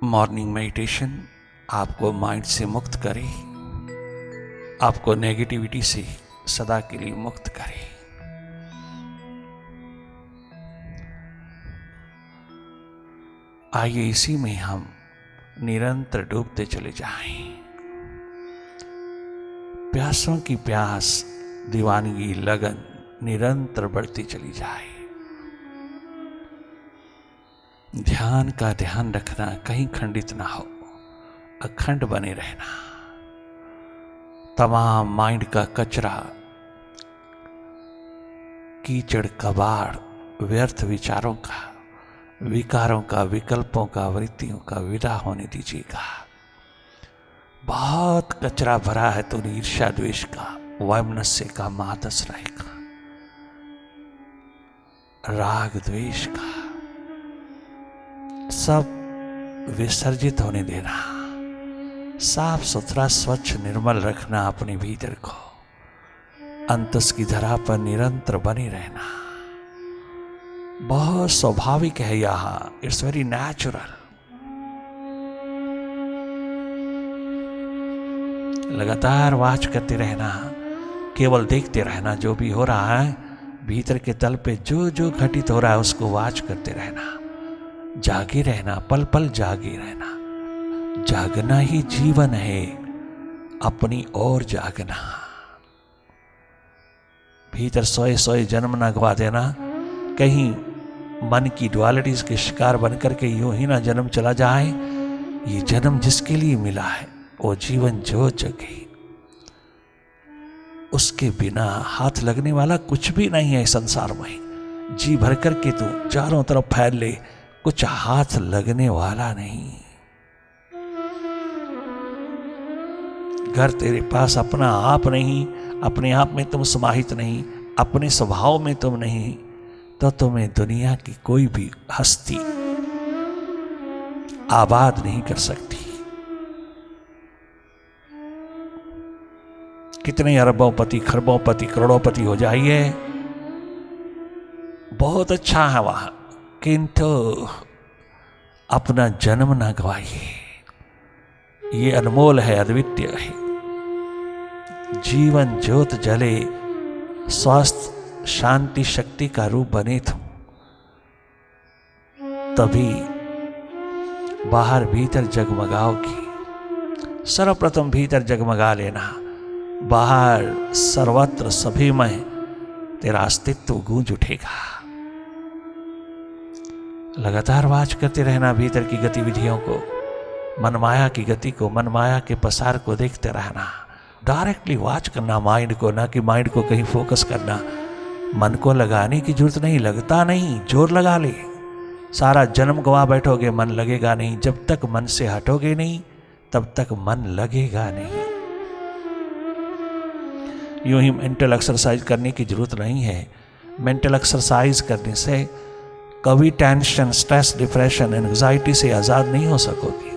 Morning meditation आपको mind से मुक्त करे, आपको नेगेटिविटी से सदा के लिए मुक्त करे। आइए इसी में हम निरंतर डूबते चले जाएं। प्यासों की प्यास, दीवानगी, लगन निरंतर बढ़ती चली जाए। ध्यान का ध्यान रखना, कहीं खंडित ना हो, अखंड बने रहना। तमाम माइंड का कचरा, कीचड़, कबाड़, व्यर्थ विचारों का, विकारों का, विकल्पों का, वृत्तियों का विदा होने दीजिएगा। बहुत कचरा भरा है तो ईर्ष्या द्वेष का, वैमनस्य का, महादस्राय का, राग द्वेष का, सब विसर्जित होने देना। साफ सुथरा स्वच्छ निर्मल रखना अपने भीतर को। अंतस की धरा पर निरंतर बने रहना बहुत स्वाभाविक है। यहां इट्स वेरी नेचुरल। लगातार वाच करते रहना, केवल देखते रहना जो भी हो रहा है भीतर के तल पे, जो जो घटित हो रहा है उसको वाच करते रहना। जागे रहना, पल पल जागे रहना। जागना ही जीवन है, अपनी ओर जागना। भीतर सोए सोए जन्म ना गवा देना। कहीं मन की डुअलिटीज के शिकार बनकर के यूं ही ना जन्म चला जाए। ये जन्म जिसके लिए मिला है वो जीवन जो जगे, उसके बिना हाथ लगने वाला कुछ भी नहीं है संसार में। जी भर करके तू चारों तरफ फैल ले, कुछ हाथ लगने वाला नहीं। घर तेरे पास अपना आप नहीं, अपने आप में तुम समाहित नहीं, अपने स्वभाव में तुम नहीं, तो तुम्हें दुनिया की कोई भी हस्ती आबाद नहीं कर सकती। कितने अरबोंपति, खरबोंपति, करोड़ोंपति हो जाइए, बहुत अच्छा है वहां, किंतु अपना जन्म ना गवाइए। ये अनमोल है, अद्वितीय है। जीवन ज्योत जले, स्वास्थ्य शांति शक्ति का रूप बने तुम, तभी बाहर भीतर जगमगाओगी। सर्वप्रथम भीतर जगमगा लेना, बाहर सर्वत्र सभी में तेरा अस्तित्व गूंज उठेगा। लगातार वाच करते रहना भीतर की गतिविधियों को, मनमाया की गति को, मनमाया के पसार को देखते रहना। डायरेक्टली वाच करना माइंड को, ना कि माइंड को कहीं फोकस करना। मन को लगाने की जरूरत नहीं, लगता नहीं, जोर लगा ले। सारा जन्म गवा बैठोगे, मन लगेगा नहीं। जब तक मन से हटोगे नहीं तब तक मन लगेगा नहीं। यूं ही मेंटल एक्सरसाइज करने की जरूरत नहीं है। मेंटल एक्सरसाइज करने से कभी टेंशन, स्ट्रेस, डिप्रेशन, एंजाइटी से आजाद नहीं हो सकोगे।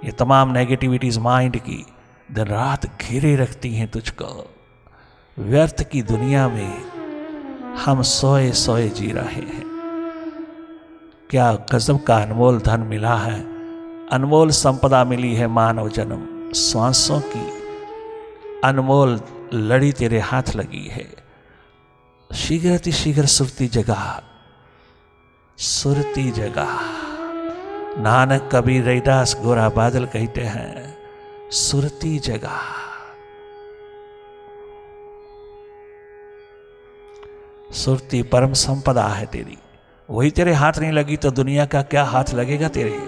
ये तमाम नेगेटिविटीज माइंड की दिन रात घेरे रखती हैं तुझको। व्यर्थ की दुनिया में हम सोए सोए जी रहे हैं। क्या गजब का अनमोल धन मिला है, अनमोल संपदा मिली है मानव जन्म। सांसों की अनमोल लड़ी तेरे हाथ लगी है। शीघ्र अति शीघ्र सुरती जगह, सुरती जगह। नानक कबीर रैदास गोरा बादल कहते हैं, सुरती जगह। सुरती परम संपदा है तेरी, वही तेरे हाथ नहीं लगी तो दुनिया का क्या हाथ लगेगा तेरे।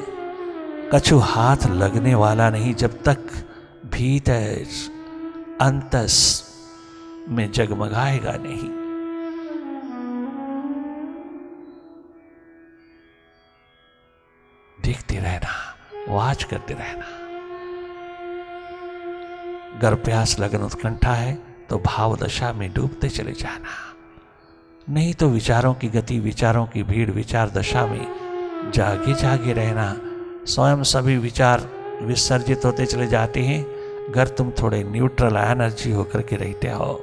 कछु हाथ लगने वाला नहीं जब तक भीतर अंतस में जगमगाएगा नहीं। देखते रहना, वाच करते रहना। अगर प्यास लगन उत्कंठा है तो भाव दशा में डूबते चले जाना, नहीं तो विचारों की गति, विचारों की भीड़, विचार दशा में जागे जागे रहना। स्वयं सभी विचार विसर्जित होते चले जाते हैं। अगर तुम थोड़े न्यूट्रल एनर्जी होकर के रहते हो,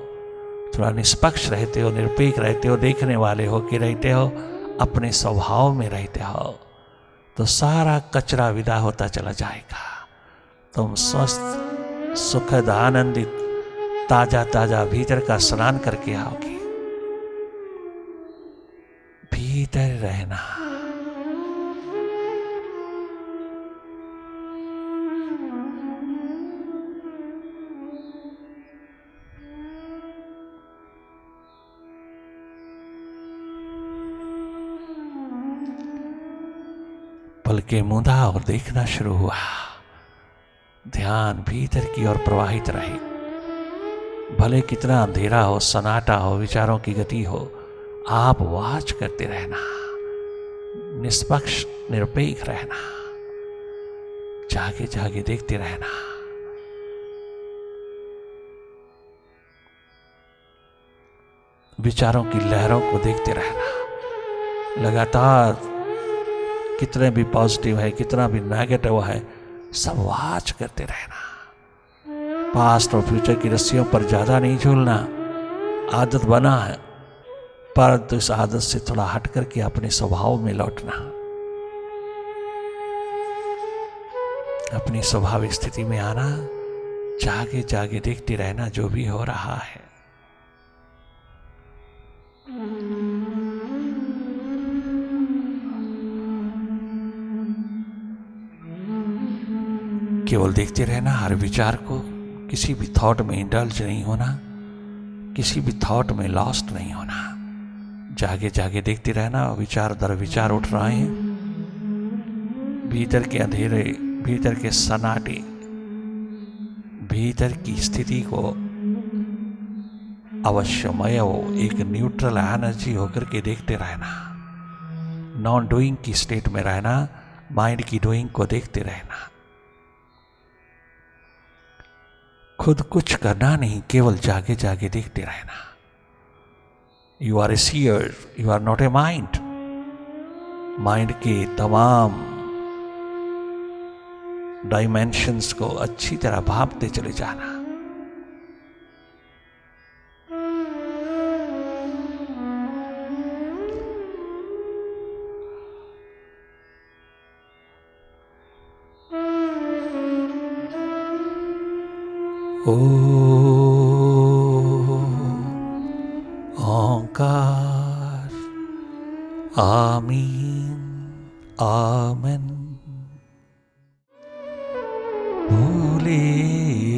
थोड़ा निष्पक्ष रहते हो, निरपेक्ष रहते हो, देखने वाले हो के रहते हो, अपने स्वभाव में रहते हो, तो सारा कचरा विदा होता चला जाएगा। तुम स्वस्थ, सुखद, आनंदित, ताजा ताजा भीतर का स्नान करके आओगे। भीतर रहना। पलके मूंदा और देखना शुरू हुआ। ध्यान भीतर की ओर प्रवाहित रहे। भले कितना अंधेरा हो, सन्नाटा हो, विचारों की गति हो, आप वाच करते रहना, निष्पक्ष निरपेक्ष रहना, जागे जागे देखते रहना। विचारों की लहरों को देखते रहना। लगातार कितने भी पॉजिटिव है, कितना भी नेगेटिव है, सब वाच करते रहना। पास्ट और फ्यूचर की रस्सियों पर ज्यादा नहीं झूलना। आदत बना है, परंतु इस आदत से थोड़ा हट करके अपने स्वभाव में लौटना, अपनी स्वाभाविक स्थिति में आना, जागे जागे देखते रहना जो भी हो रहा है। केवल देखते रहना हर विचार को। किसी भी थॉट में इंडल्ज नहीं होना, किसी भी थॉट में लॉस्ट नहीं होना। जागे जागे देखते रहना। विचार दर विचार उठ रहे हैं। भीतर के अंधेरे, भीतर के सन्नाटे, भीतर की स्थिति को अवश्यमय एक न्यूट्रल एनर्जी होकर के देखते रहना। नॉन डूइंग की स्टेट में रहना, माइंड की डूइंग को देखते रहना। खुद कुछ करना नहीं, केवल जागे जागे देखते रहना। You are a seer, you are not a mind. Mind के तमाम डायमेंशंस को अच्छी तरह भांपते चले जाना। ओंकार आमीन आमन। भूले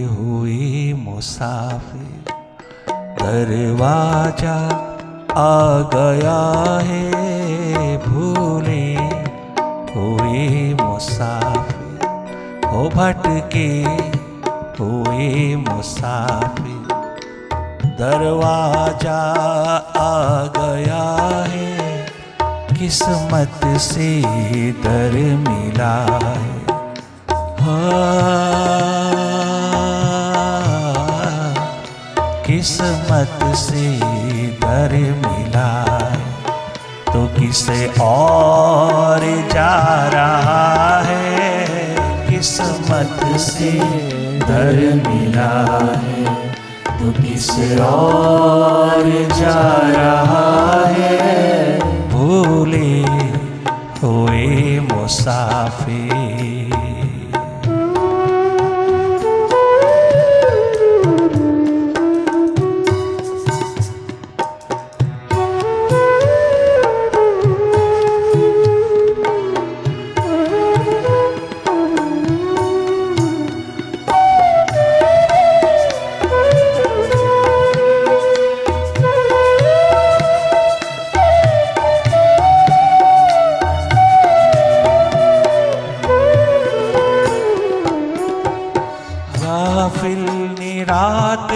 हुए मुसाफिर दरवाजा आ गया है। भूले हुए मुसाफिर हो भटके हुए मुसाफिर दरवाजा आ गया है। किस्मत से दर मिला है। किस्मत से दर मिला है तो किसे और जा रहा है। किस्मत से दर मिला है तो किसे और जा रहा है। भूले हुए मुसाफिर।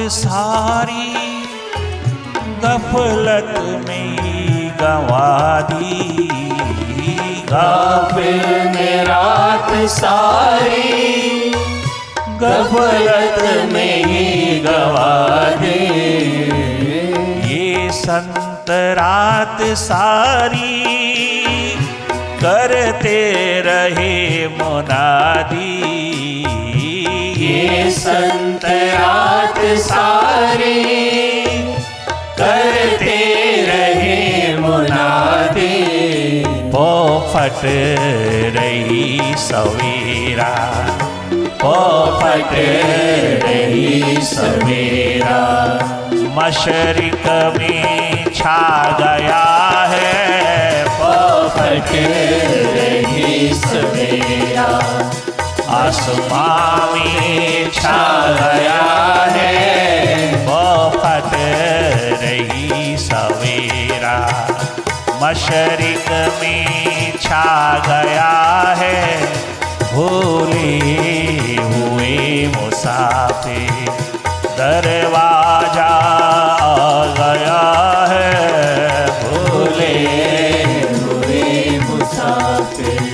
सारी गफलत में गंवा दी। गाफिल ने रात सारी गफलत में ही गंवा दी। ये संत रात सारी करते रहे मुनादी। ये संत रात सारी करते रहे मुनादी। वो पोपट रही सवेरा, पोपट रही सवेरा, मशरिक में छा गया है, पोपट रही सवेरा, आसमां में छा गया है, पोपट रही सवेरा, मशरिक में छा गया है, भूले हुए मुसाफिर दरवाजा आ गया है, भूले हुए मुसाफिर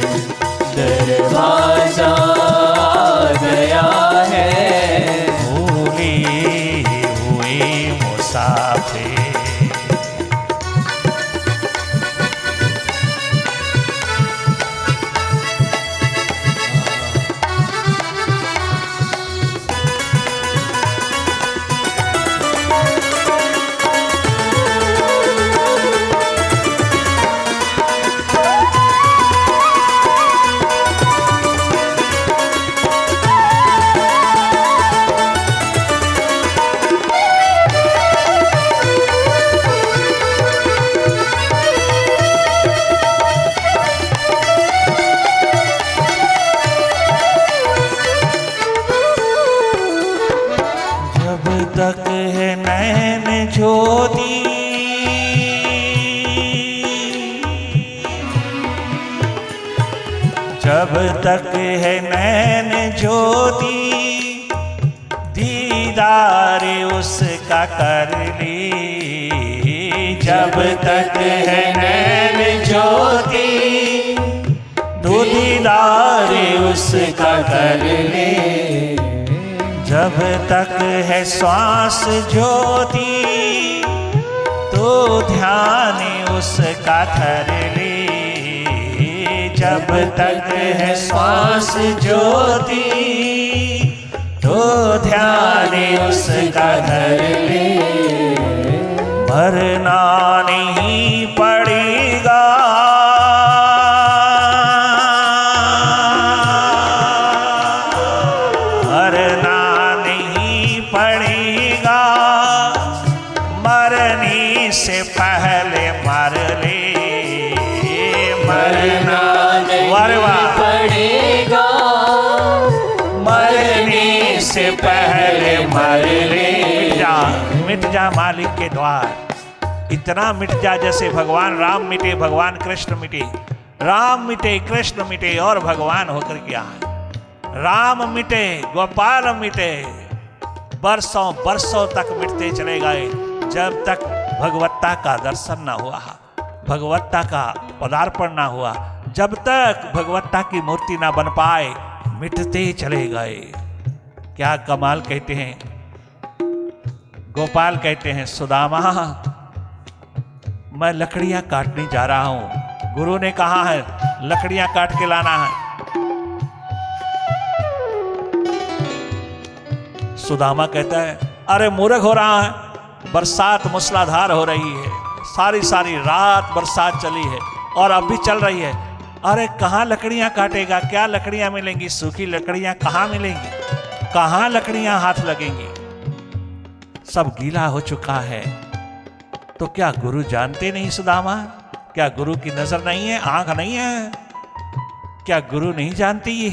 दरवाजा आ गया है, भूले हुए मुसाफिर। तक है नैन ज्योति, जब तक है नैन ज्योति, दीदार उसका कर ले, जब तक है नैन ज्योति, तो दीदार उसका कर ले, जब तक है श्वास ज्योति, तो ध्यान उसका धर ले, जब तक है श्वास ज्योति, तो ध्यान उसका धर ले, मरना नहीं पड़ेगा, मरना पड़ेगा, मरने से पहले मर ले, मरना नहीं पड़ेगा, मरने से पहले मर ले। मिट जा मालिक के द्वार, इतना मिट जा जैसे भगवान राम मिटे, भगवान कृष्ण मिटे, राम मिटे कृष्ण मिटे और भगवान होकर के आए। राम मिटे गोपाल मिटे, बरसों बरसों तक मिटते चले गए, जब तक भगवत्ता का दर्शन ना हुआ, भगवत्ता का पदार्पण ना हुआ, जब तक भगवत्ता की मूर्ति ना बन पाए, मिटते चले गए। क्या कमाल कहते हैं, गोपाल कहते हैं, सुदामा मैं लकड़ियां काटने जा रहा हूं, गुरु ने कहा है लकड़ियां काट के लाना है। सुदामा कहता है अरे मूर्ख हो रहा है, बरसात मूसलाधार हो रही है, सारी सारी रात बरसात चली है और अब भी चल रही है, अरे कहाँ लकड़ियां काटेगा, क्या लकड़ियां मिलेंगी, सूखी लकड़ियां कहाँ मिलेंगी, कहाँ लकड़ियां हाथ लगेंगी, सब गीला हो चुका है। तो क्या गुरु जानते नहीं सुदामा, क्या गुरु की नजर नहीं है, आंख नहीं है, क्या गुरु नहीं जानती ये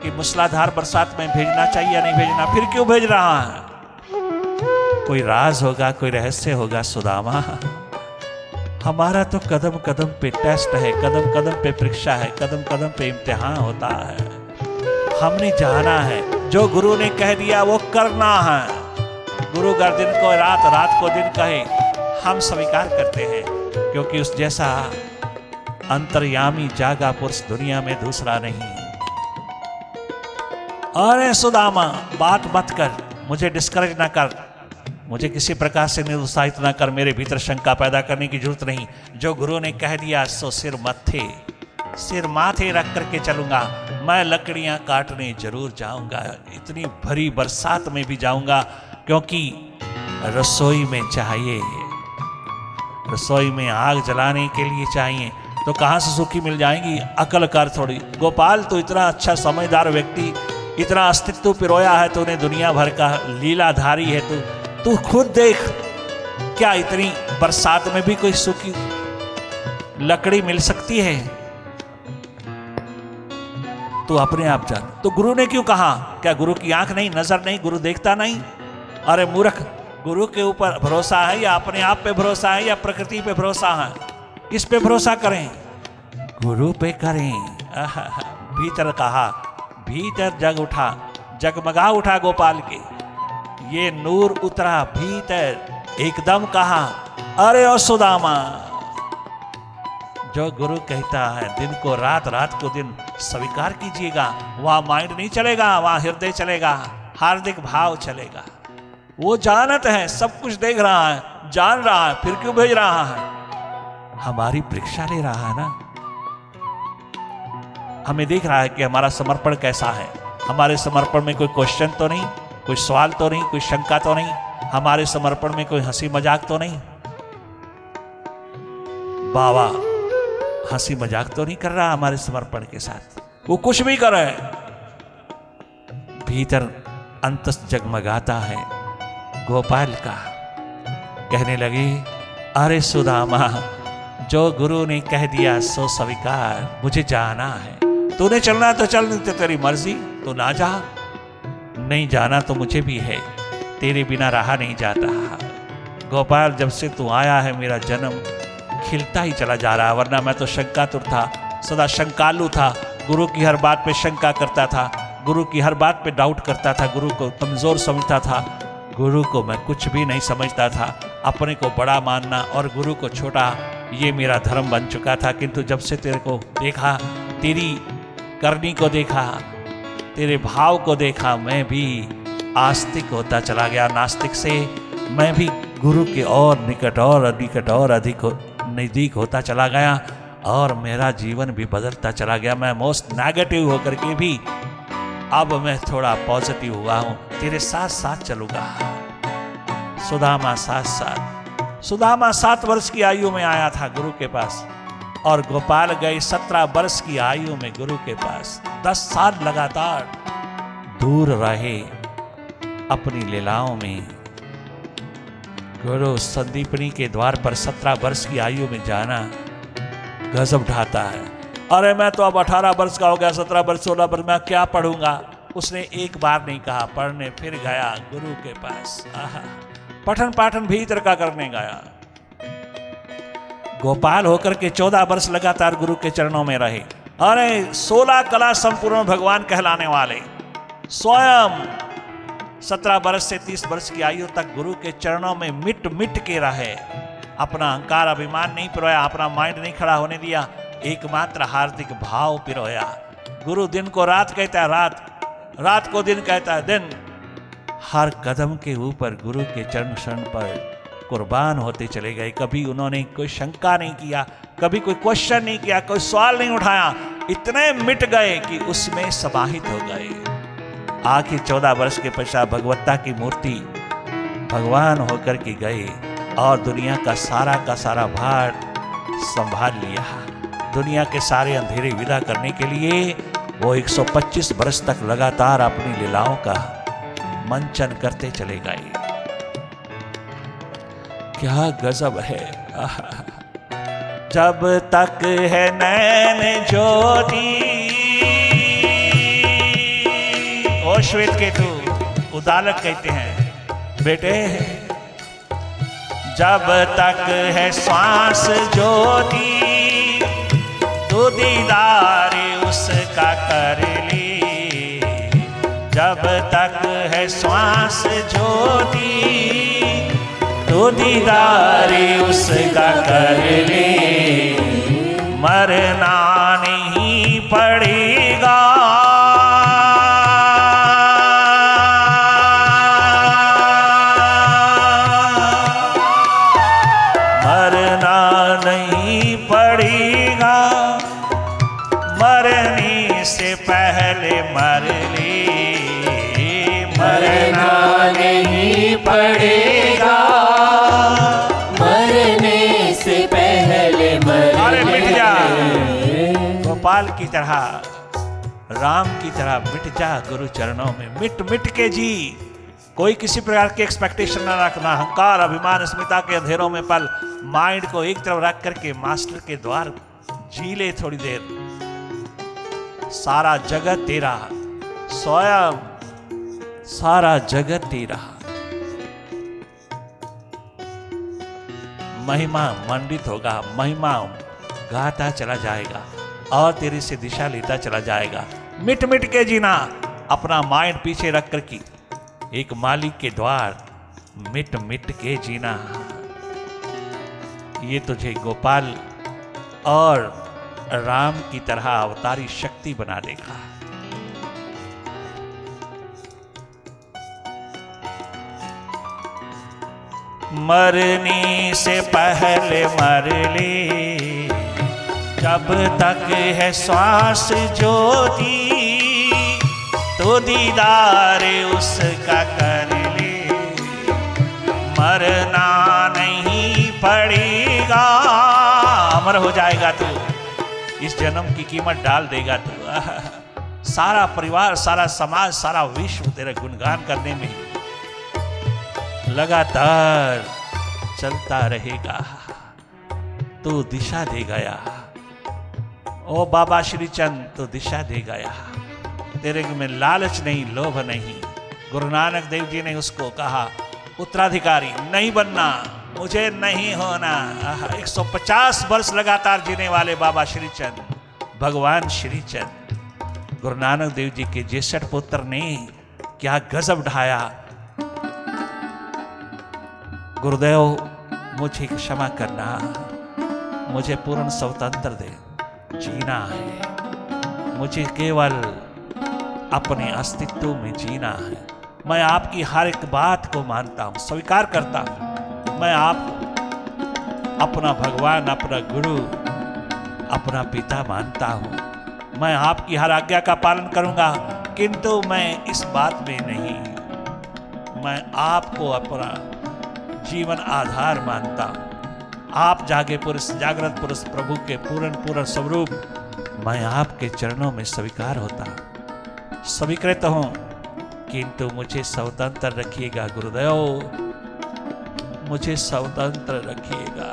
कि मूसलाधार बरसात में भेजना चाहिए या नहीं भेजना, फिर क्यों भेज रहा है, कोई राज होगा, कोई रहस्य होगा सुदामा। हमारा तो कदम कदम पे टेस्ट है, कदम कदम पे परीक्षा है, कदम कदम पे इम्तिहान होता है, हमने जाना है, जो गुरु ने कह दिया वो करना है। गुरु अगर दिन को रात, रात को दिन कहे, हम स्वीकार करते हैं, क्योंकि उस जैसा अंतर्यामी जागा पुरुष दुनिया में दूसरा नहीं। अरे सुदामा बात मत कर, मुझे डिस्करेज ना कर, मुझे किसी प्रकार से निरुत्साहित ना कर, मेरे भीतर शंका पैदा करने की जरूरत नहीं। जो गुरु ने कह दिया सो सिर माथे रख करके चलूंगा। मैं लकड़ियां काटने जरूर जाऊंगा, इतनी भरी बरसात में भी जाऊंगा, क्योंकि रसोई में चाहिए, रसोई में आग जलाने के लिए चाहिए, तो कहाँ से सुखी मिल जाएंगी? अकल कर थोड़ी। गोपाल तो इतना अच्छा समझदार व्यक्ति, इतना अस्तित्व पिरोया है तूने दुनिया भर का, लीलाधारी है तू खुद देख, क्या इतनी बरसात में भी कोई सूखी लकड़ी मिल सकती है? तू अपने आप जान। तो गुरु ने क्यों कहा? क्या गुरु की आंख नहीं, नजर नहीं, गुरु देखता नहीं? अरे मूर्ख, गुरु के ऊपर भरोसा है या अपने आप पे भरोसा है या प्रकृति पे भरोसा है? किस पे भरोसा करें? गुरु पे करें। भीतर कहा, भीतर जग उठा, जगमगा उठा गोपाल के, ये नूर उतरा भीतर, एकदम कहा, अरे ओ सुदामा। जो गुरु कहता है दिन को रात, रात को दिन स्वीकार कीजिएगा। वहां माइंड नहीं चलेगा, वहां हृदय चलेगा, हार्दिक भाव चलेगा। वो जानत है, सब कुछ देख रहा है, जान रहा है, फिर क्यों भेज रहा है? हमारी परीक्षा ले रहा है ना। हमें देख रहा है कि हमारा समर्पण कैसा है। हमारे समर्पण में कोई क्वेश्चन तो नहीं, कोई सवाल तो नहीं, कोई शंका तो नहीं, हमारे समर्पण में कोई हंसी मजाक तो नहीं। बाबा हंसी मजाक तो नहीं कर रहा हमारे समर्पण के साथ, वो कुछ भी करे, भीतर अंतस जगमगाता है। गोपाल का कहने लगे, अरे सुदामा, जो गुरु ने कह दिया सो स्वीकार, मुझे जाना है। तूने चलना तो चल, नहीं तो तेरी मर्जी, तो ना जा। नहीं जाना तो मुझे भी है, तेरे बिना रहा नहीं जाता। गोपाल, जब से तू आया है मेरा जन्म खिलता ही चला जा रहा है, वरना मैं तो शंकातुर था, सदा शंकालु था, गुरु की हर बात पे शंका करता था, गुरु की हर बात पे डाउट करता था, गुरु को कमजोर समझता था, गुरु को मैं कुछ भी नहीं समझता था, अपने को बड़ा मानना और गुरु को छोटा, ये मेरा धर्म बन चुका था। किंतु जब से तेरे को देखा, तेरी करनी को देखा, तेरे भाव को देखा, मैं भी आस्तिक होता चला गया। नास्तिक से मैं भी गुरु के और निकट और निकट और अधिक नज़दीक होता चला गया और मेरा जीवन भी बदलता चला गया। मैं मोस्ट नेगेटिव होकर के भी अब मैं थोड़ा पॉजिटिव हुआ हूँ। तेरे साथ साथ चलूँगा। सुदामा साथ साथ। सुदामा 7 वर्ष की आयु में आया था गुरु के पास और गोपाल गए 17 वर्ष की आयु में गुरु के पास। 10 साल लगातार दूर रहे अपनी लीलाओं में। गुरु संदीपनी के द्वार पर 17 वर्ष की आयु में जाना गजब ढाता है। अरे मैं तो अब 18 वर्ष का हो गया, 17 वर्ष 16 वर्ष मैं क्या पढ़ूंगा? उसने एक बार नहीं कहा पढ़ने, फिर गया गुरु के पास। पठन पाठन भीतर का करने गया। गोपाल होकर के 14 वर्ष लगातार गुरु के चरणों में रहे। अरे 16 कला संपूर्ण भगवान कहलाने वाले स्वयं 17 वर्ष से 30 वर्ष की आयु तक गुरु के चरणों में मिट मिट के रहे। अपना अहंकार अभिमान नहीं पिरोया, अपना माइंड नहीं खड़ा होने दिया, एकमात्र हार्दिक भाव पिरोया। गुरु दिन को रात कहता है रात, रात को दिन कहता है दिन। हर कदम के ऊपर गुरु के चरण शरण पर कुर्बान होते चले गए। कभी उन्होंने कोई शंका नहीं किया, कभी कोई क्वेश्चन नहीं किया, कोई सवाल नहीं उठाया। इतने मिट गए कि उसमें समाहित हो गए। आखिर 14 वर्ष के पश्चात भगवत्ता की मूर्ति भगवान होकर के गए और दुनिया का सारा भार संभाल लिया। दुनिया के सारे अंधेरे विदा करने के लिए वो 125 वर्ष तक लगातार अपनी लीलाओं का मंचन करते चले गए। क्या गजब है। जब तक है नैन ज्योति, ओ श्वेत केतु उदालक कहते हैं बेटे, जब तक है श्वास ज्योति तो दीदार उसका कर ले। जब तक है श्वास ज्योति तो दीदार उसका कर ले। मरना नहीं पड़ेगा, मरना नहीं पड़ेगा, मरने से पहले मर ले। मरना नहीं पड़ेगा, मरने से पहले मर ले। अरे मिट जा। की तरह, राम की तरह मिट जा गुरु चरणों में। मिट मिट के जी, कोई किसी प्रकार की एक्सपेक्टेशन ना रखना। अहंकार, अभिमान, अस्मिता के अंधेरों में पल माइंड को एक तरफ रख करके मास्टर के द्वार जी ले थोड़ी देर। सारा जगत तेरा, स्वयं सारा जगत तेरा, महिमा मंडित होगा, महिमा गाता चला जाएगा और तेरी से दिशा लेता चला जाएगा। मिट मिट के जीना, अपना माइंड पीछे रख कर की एक मालिक के द्वार मिट मिट के जीना। ये तुझे गोपाल और राम की तरह अवतारी शक्ति बना देगा। मरने से पहले मर ले, जब तक है श्वास ज्योति, तो दीदार उसका कर ले। मरना नहीं पड़ेगा, अमर हो जाएगा तू, इस जन्म की कीमत डाल देगा तू। सारा परिवार, सारा समाज, सारा विश्व तेरा गुणगान करने में लगातार चलता रहेगा। तू दिशा दे गया, ओ बाबा श्री चंद, तो दिशा दे गया। तेरे में लालच नहीं, लोभ नहीं। गुरु नानक देव जी ने उसको कहा, उत्तराधिकारी नहीं बनना, मुझे नहीं होना। 150 वर्ष लगातार जीने वाले बाबा श्री चंद, भगवान श्री चंद, गुरु नानक देव जी के 63 पुत्र ने क्या गजब ढाया। गुरुदेव मुझे क्षमा करना, मुझे पूर्ण स्वतंत्र दे, जीना है, मुझे केवल अपने अस्तित्व में जीना है। मैं आपकी हर एक बात को मानता हूँ, स्वीकार करता हूँ। मैं आपको अपना भगवान, अपना गुरु, अपना पिता मानता हूँ। मैं आपकी हर आज्ञा का पालन करूँगा, किंतु मैं इस बात में नहीं, मैं आपको अपना जीवन आधार मानता हूँ। आप जागे पुरुष, जागृत पुरुष, प्रभु के पूर्ण स्वरूप, मैं आपके चरणों में स्वीकार होता हूँ, स्वीकृत हूँ, किंतु मुझे स्वतंत्र रखिएगा गुरुदेव, मुझे स्वतंत्र रखिएगा।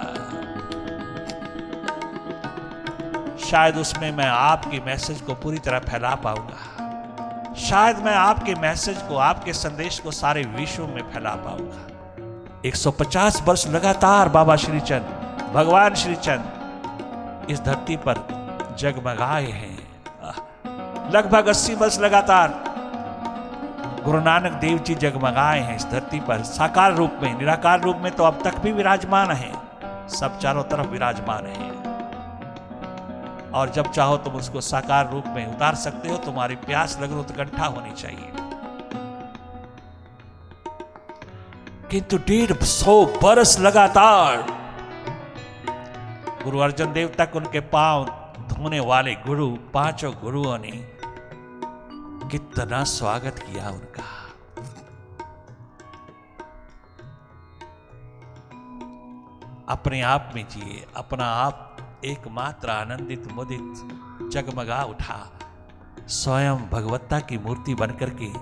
शायद उसमें मैं आपकी मैसेज को पूरी तरह फैला पाऊंगा, शायद मैं आपके मैसेज को, आपके संदेश को सारे विश्व में फैला पाऊंगा। 150 वर्ष लगातार बाबा श्री चंद, भगवान श्री चंद इस धरती पर जगमगाए हैं। लगभग 80 वर्ष लगातार गुरु नानक देव जी जगमगाए हैं इस धरती पर, साकार रूप में। निराकार रूप में तो अब तक भी विराजमान है, सब चारों तरफ विराजमान है, और जब चाहो तुम उसको साकार रूप में उतार सकते हो। तुम्हारी प्यास लगे तो कंठा होनी चाहिए। किंतु 150 बरस लगातार गुरु अर्जन देव तक उनके पांव धोने वाले गुरु, 5 गुरुओं ने कितना स्वागत किया उनका। अपने आप में जिए, अपना आप एकमात्र आनंदित मुदित जगमगा उठा, स्वयं भगवत्ता की मूर्ति बनकर के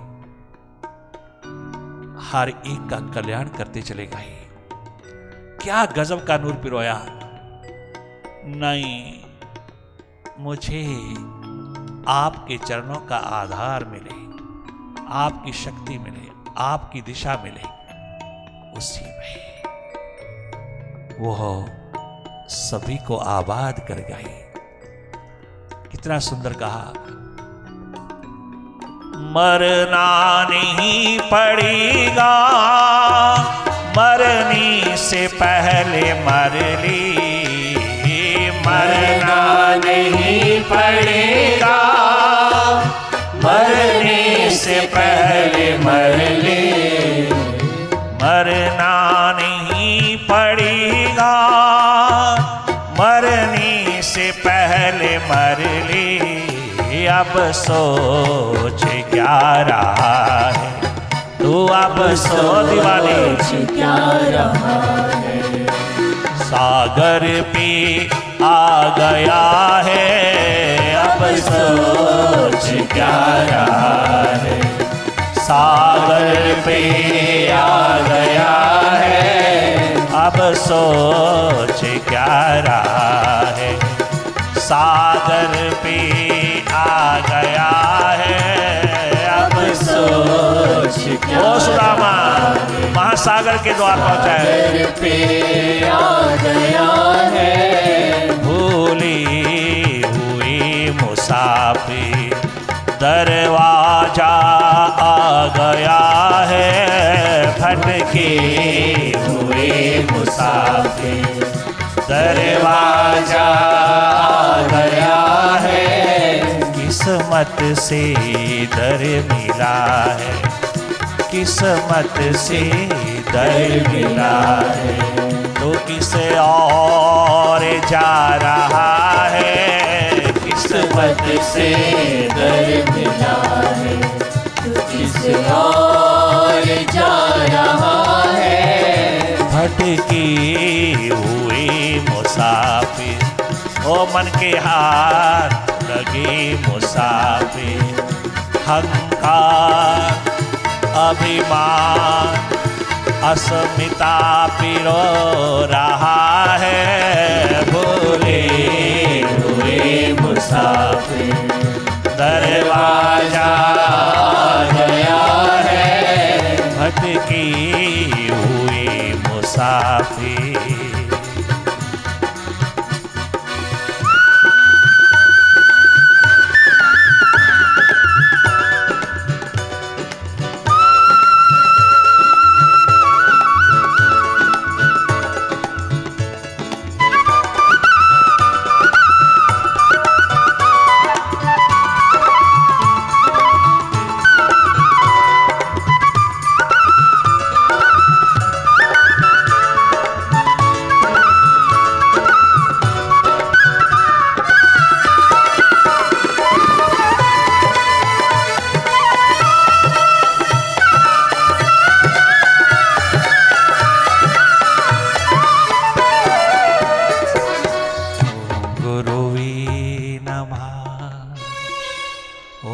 हर एक का कल्याण करते चले गए। क्या गजब का नूर पिरोया। नहीं, मुझे आपके चरणों का आधार मिले, आपकी शक्ति मिले, आपकी दिशा मिले, उसी में वो सभी को आबाद कर गए। कितना सुंदर कहा, मरना नहीं पड़ेगा, मरने से पहले मर ले। मरना नहीं पड़ेगा, मरने से पहले मर ले। मरना नहीं पड़ेगा, मरने से पहले मर ले। अब सोच क्या रहा है तू, अब सो दीवाने क्या रहा है। सागर पे आ गया है अब सोच क्या रहा है, सागर पे आ गया है, अब सोच क्या रहा है, सागर पे आ गया है, अब सोच क्या ओ सुदामा महासागर के द्वार पहुंचा है, सागर पे आ गया है, भूली हुई मुसाफिर दरवाजा आ गया है, भटके हुए मुसाफिर दरवाजा आ गया है, किस्मत से दर मिला है, किस्मत से दर मिला है, तो किसे और जा रहा है, किस्मत से दर मिला है, किसी और जा रहा है, भटकी हुई मुसाफिर, ओ मन के हाथ लगे मुसाफिर, हंकार अभिमान अस्मिता पिरो रहा है, भूले हुए मुसाफिर दरवाजा आ गया है, भटकी हुई मुसाफिर।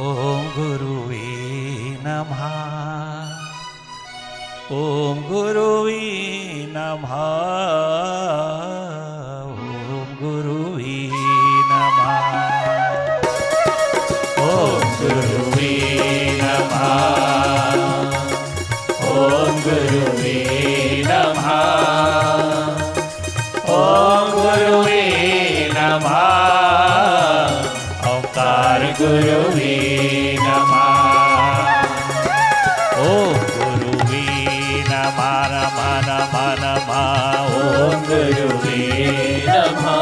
ओम गुरुवे नमः, ओम गुरुवे नमः, ओम गुरुवे नमः, ओम गुरुवे नमः, ओम गुरुवे नमः, ओंकार गुरुवे नमः, ओम गुरुवे नमः नमः नमः नमः, ओम गुरुवे नमः,